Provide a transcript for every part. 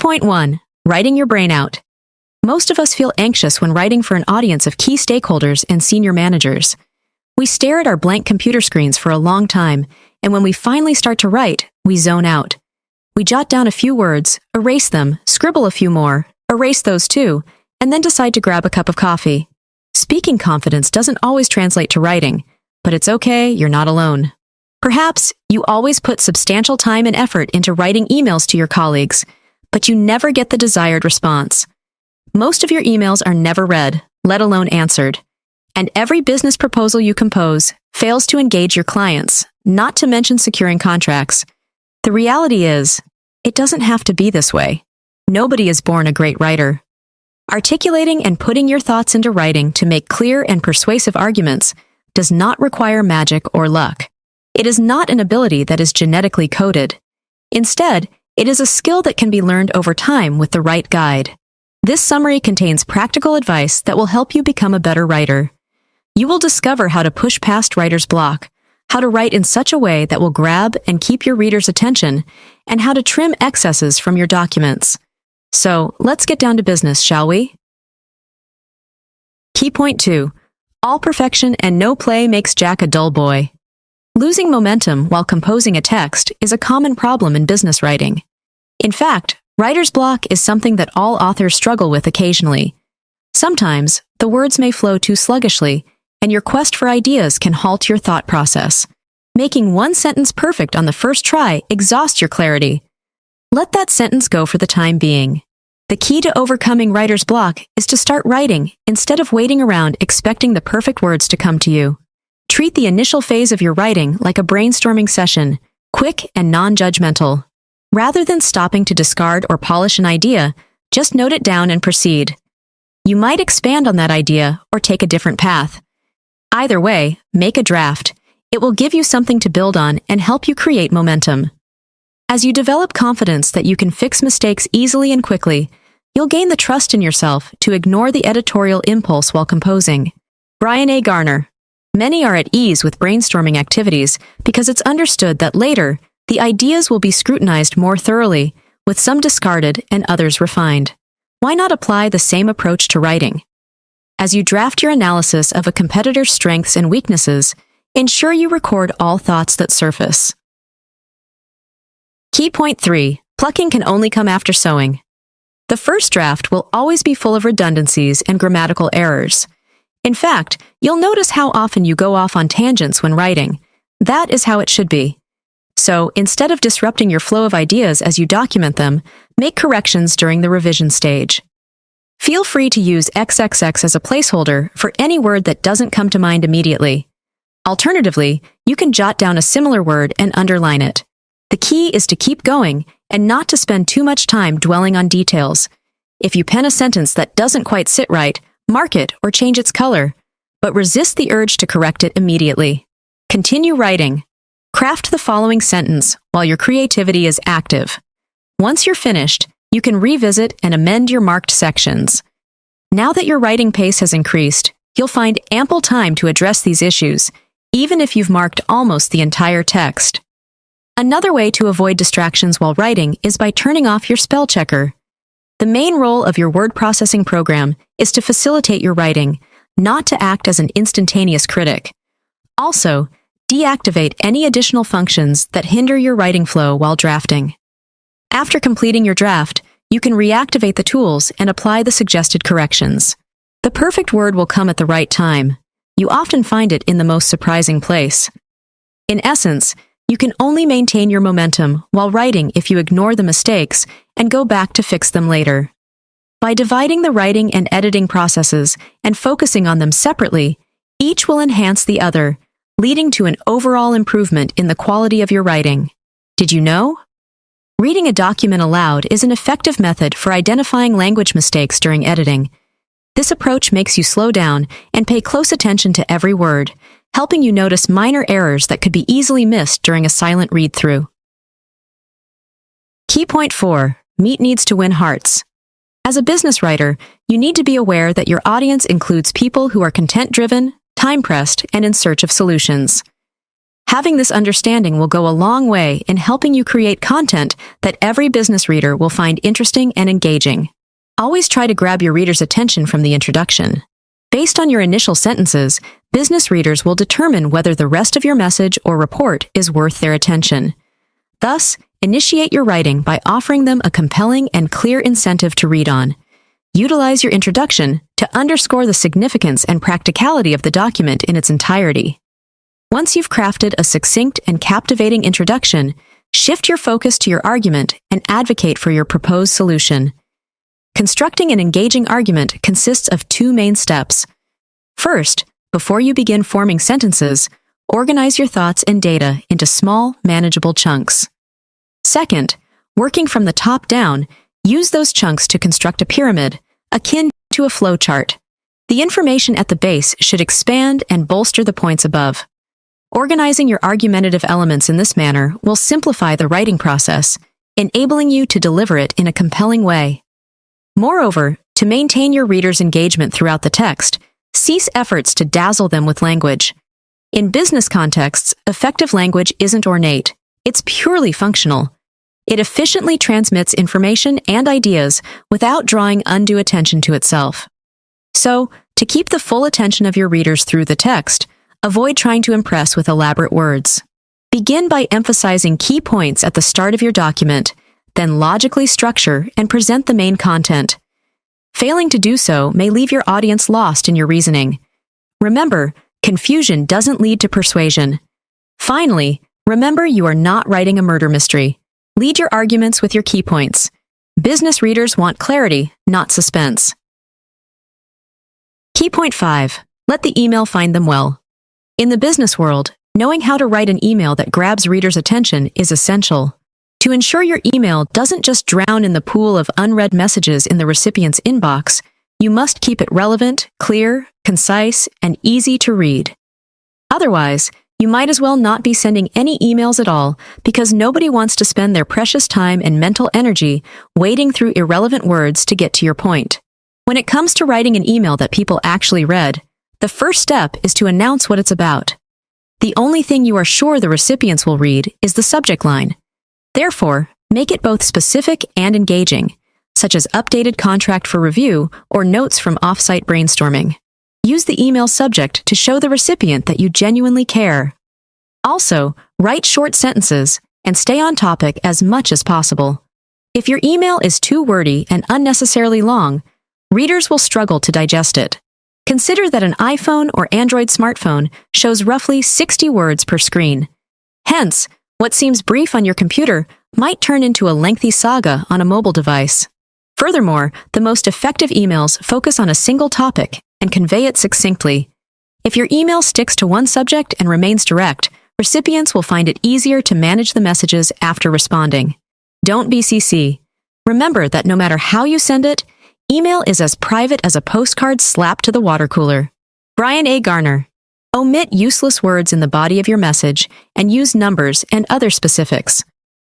2.1. Writing your brain out. Most of us feel anxious when writing for an audience of key stakeholders and senior managers. We stare at our blank computer screens for a long time, and when we finally start to write, we zone out. We jot down a few words, erase them, scribble a few more, erase those too, and then decide to grab a cup of coffee. Speaking confidence doesn't always translate to writing, but it's okay, you're not alone. Perhaps you always put substantial time and effort into writing emails to your colleagues, but you never get the desired response. Most of your emails are never read, let alone answered. And every business proposal you compose fails to engage your clients, not to mention securing contracts. The reality is, it doesn't have to be this way. Nobody is born a great writer. Articulating and putting your thoughts into writing to make clear and persuasive arguments does not require magic or luck. It is not an ability that is genetically coded. Instead, it is a skill that can be learned over time with the right guide. This summary contains practical advice that will help you become a better writer. You will discover how to push past writer's block, how to write in such a way that will grab and keep your reader's attention, and how to trim excesses from your documents. So, let's get down to business, shall we? Key point 2. All perfection and no play makes Jack a dull boy. Losing momentum while composing a text is a common problem in business writing. In fact, writer's block is something that all authors struggle with occasionally. Sometimes, the words may flow too sluggishly, and your quest for ideas can halt your thought process. Making one sentence perfect on the first try exhausts your clarity. Let that sentence go for the time being. The key to overcoming writer's block is to start writing instead of waiting around expecting the perfect words to come to you. Treat the initial phase of your writing like a brainstorming session, quick and non-judgmental. Rather than stopping to discard or polish an idea, just note it down and proceed. You might expand on that idea or take a different path. Either way, make a draft. It will give you something to build on and help you create momentum. As you develop confidence that you can fix mistakes easily and quickly, you'll gain the trust in yourself to ignore the editorial impulse while composing. Bryan A. Garner. Many are at ease with brainstorming activities because it's understood that later, the ideas will be scrutinized more thoroughly, with some discarded and others refined. Why not apply the same approach to writing? As you draft your analysis of a competitor's strengths and weaknesses, ensure you record all thoughts that surface. Key point 3. Plucking can only come after sowing. The first draft will always be full of redundancies and grammatical errors. In fact, you'll notice how often you go off on tangents when writing. That is how it should be. So, instead of disrupting your flow of ideas as you document them, make corrections during the revision stage. Feel free to use XXX as a placeholder for any word that doesn't come to mind immediately. Alternatively, you can jot down a similar word and underline it. The key is to keep going and not to spend too much time dwelling on details. If you pen a sentence that doesn't quite sit right, mark it or change its color, but resist the urge to correct it immediately. Continue writing. Craft the following sentence while your creativity is active. Once you're finished, you can revisit and amend your marked sections. Now that your writing pace has increased, you'll find ample time to address these issues, even if you've marked almost the entire text. Another way to avoid distractions while writing is by turning off your spell checker. The main role of your word processing program is to facilitate your writing, not to act as an instantaneous critic. Also, deactivate any additional functions that hinder your writing flow while drafting. After completing your draft, you can reactivate the tools and apply the suggested corrections. The perfect word will come at the right time. You often find it in the most surprising place. In essence, you can only maintain your momentum while writing if you ignore the mistakes and go back to fix them later. By dividing the writing and editing processes and focusing on them separately, each will enhance the other, leading to an overall improvement in the quality of your writing. Did you know? Reading a document aloud is an effective method for identifying language mistakes during editing. This approach makes you slow down and pay close attention to every word, helping you notice minor errors that could be easily missed during a silent read-through. Key point 4. Meat needs to win hearts. As a business writer, you need to be aware that your audience includes people who are content-driven, time-pressed, and in search of solutions. Having this understanding will go a long way in helping you create content that every business reader will find interesting and engaging. Always try to grab your reader's attention from the introduction. Based on your initial sentences, business readers will determine whether the rest of your message or report is worth their attention. Thus, initiate your writing by offering them a compelling and clear incentive to read on. Utilize your introduction to underscore the significance and practicality of the document in its entirety. Once you've crafted a succinct and captivating introduction, shift your focus to your argument and advocate for your proposed solution. Constructing an engaging argument consists of two main steps. First, before you begin forming sentences, organize your thoughts and data into small, manageable chunks. Second, working from the top down, use those chunks to construct a pyramid, akin to a flowchart. The information at the base should expand and bolster the points above. Organizing your argumentative elements in this manner will simplify the writing process, enabling you to deliver it in a compelling way. Moreover, to maintain your readers' engagement throughout the text, cease efforts to dazzle them with language. In business contexts, effective language isn't ornate, it's purely functional. It efficiently transmits information and ideas without drawing undue attention to itself. So, to keep the full attention of your readers through the text, avoid trying to impress with elaborate words. Begin by emphasizing key points at the start of your document, then logically structure and present the main content. Failing to do so may leave your audience lost in your reasoning. Remember, confusion doesn't lead to persuasion. Finally, remember you are not writing a murder mystery. Lead your arguments with your key points. Business readers want clarity, not suspense. Key point 5. Let the email find them well. In the business world, knowing how to write an email that grabs readers' attention is essential. To ensure your email doesn't just drown in the pool of unread messages in the recipient's inbox, you must keep it relevant, clear, concise, and easy to read. Otherwise, you might as well not be sending any emails at all because nobody wants to spend their precious time and mental energy wading through irrelevant words to get to your point. When it comes to writing an email that people actually read, the first step is to announce what it's about. The only thing you are sure the recipients will read is the subject line. Therefore, make it both specific and engaging, such as updated contract for review or notes from off-site brainstorming. Use the email subject to show the recipient that you genuinely care. Also, write short sentences and stay on topic as much as possible. If your email is too wordy and unnecessarily long, readers will struggle to digest it. Consider that an iPhone or Android smartphone shows roughly 60 words per screen. Hence, what seems brief on your computer might turn into a lengthy saga on a mobile device. Furthermore, the most effective emails focus on a single topic and convey it succinctly. If your email sticks to one subject and remains direct, recipients will find it easier to manage the messages after responding. Don't BCC. Remember that no matter how you send it, email is as private as a postcard slapped to the water cooler. Bryan A. Garner. Omit useless words in the body of your message and use numbers and other specifics.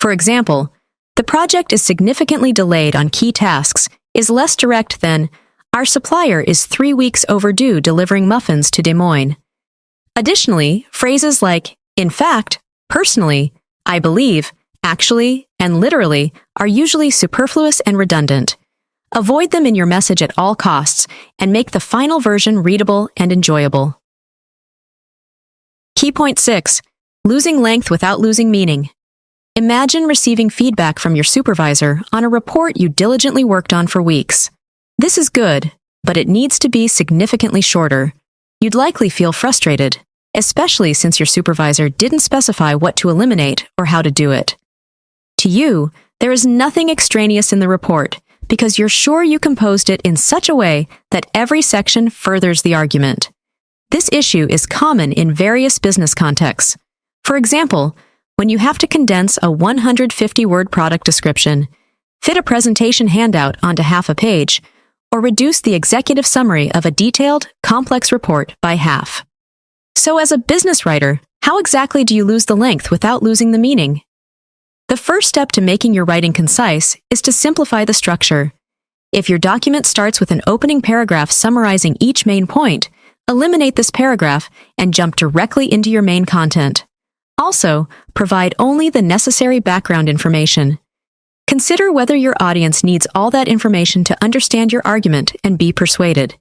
For example, the project is significantly delayed on key tasks is less direct than, our supplier is 3 weeks overdue delivering muffins to Des Moines. Additionally, phrases like, in fact, personally, I believe, actually, and literally are usually superfluous and redundant. Avoid them in your message at all costs and make the final version readable and enjoyable. Key point 6. Losing length without losing meaning. Imagine receiving feedback from your supervisor on a report you diligently worked on for weeks. This is good, but it needs to be significantly shorter. You'd likely feel frustrated, especially since your supervisor didn't specify what to eliminate or how to do it. To you, there is nothing extraneous in the report because you're sure you composed it in such a way that every section furthers the argument. This issue is common in various business contexts. For example, when you have to condense a 150-word product description, fit a presentation handout onto half a page, or reduce the executive summary of a detailed, complex report by half. So as a business writer, how exactly do you lose the length without losing the meaning? The first step to making your writing concise is to simplify the structure. If your document starts with an opening paragraph summarizing each main point, eliminate this paragraph and jump directly into your main content. Also, provide only the necessary background information. Consider whether your audience needs all that information to understand your argument and be persuaded.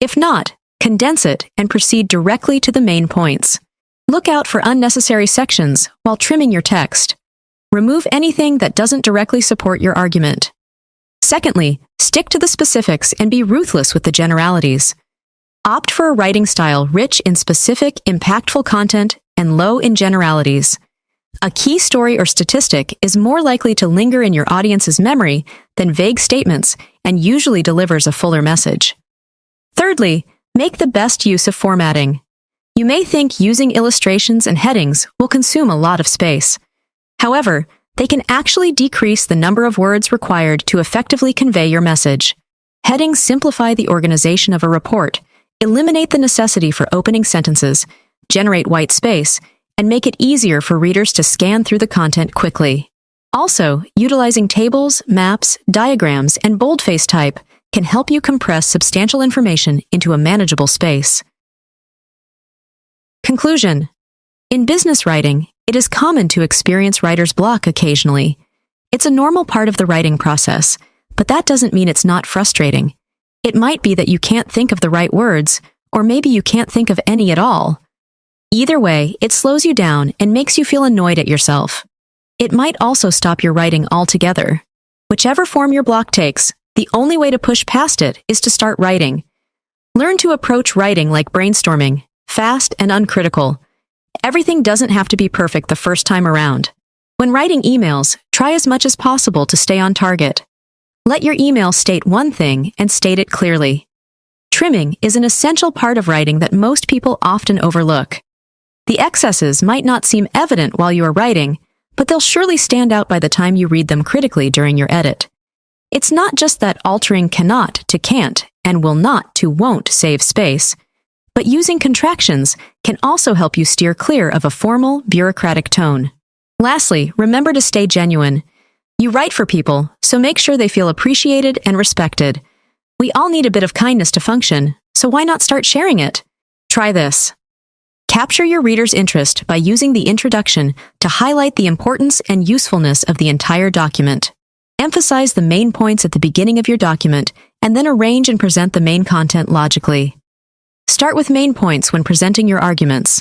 If not, condense it and proceed directly to the main points. Look out for unnecessary sections while trimming your text. Remove anything that doesn't directly support your argument. Secondly, stick to the specifics and be ruthless with the generalities. Opt for a writing style rich in specific, impactful content and low in generalities. A key story or statistic is more likely to linger in your audience's memory than vague statements and usually delivers a fuller message. Thirdly, make the best use of formatting. You may think using illustrations and headings will consume a lot of space. However, they can actually decrease the number of words required to effectively convey your message. Headings simplify the organization of a report, eliminate the necessity for opening sentences, generate white space, and make it easier for readers to scan through the content quickly. Also, utilizing tables, maps, diagrams, and boldface type can help you compress substantial information into a manageable space. Conclusion. In business writing, it is common to experience writer's block occasionally. It's a normal part of the writing process, but that doesn't mean it's not frustrating. It might be that you can't think of the right words, or maybe you can't think of any at all. Either way, it slows you down and makes you feel annoyed at yourself. It might also stop your writing altogether. Whichever form your block takes, the only way to push past it is to start writing. Learn to approach writing like brainstorming, fast and uncritical. Everything doesn't have to be perfect the first time around. When writing emails, try as much as possible to stay on target. Let your email state one thing and state it clearly. Trimming is an essential part of writing that most people often overlook. The excesses might not seem evident while you are writing, but they'll surely stand out by the time you read them critically during your edit. It's not just that altering cannot to can't and will not to won't save space, but using contractions can also help you steer clear of a formal, bureaucratic tone. Lastly, remember to stay genuine. You write for people, so make sure they feel appreciated and respected. We all need a bit of kindness to function, so why not start sharing it? Try this. Capture your reader's interest by using the introduction to highlight the importance and usefulness of the entire document. Emphasize the main points at the beginning of your document, and then arrange and present the main content logically. Start with main points when presenting your arguments.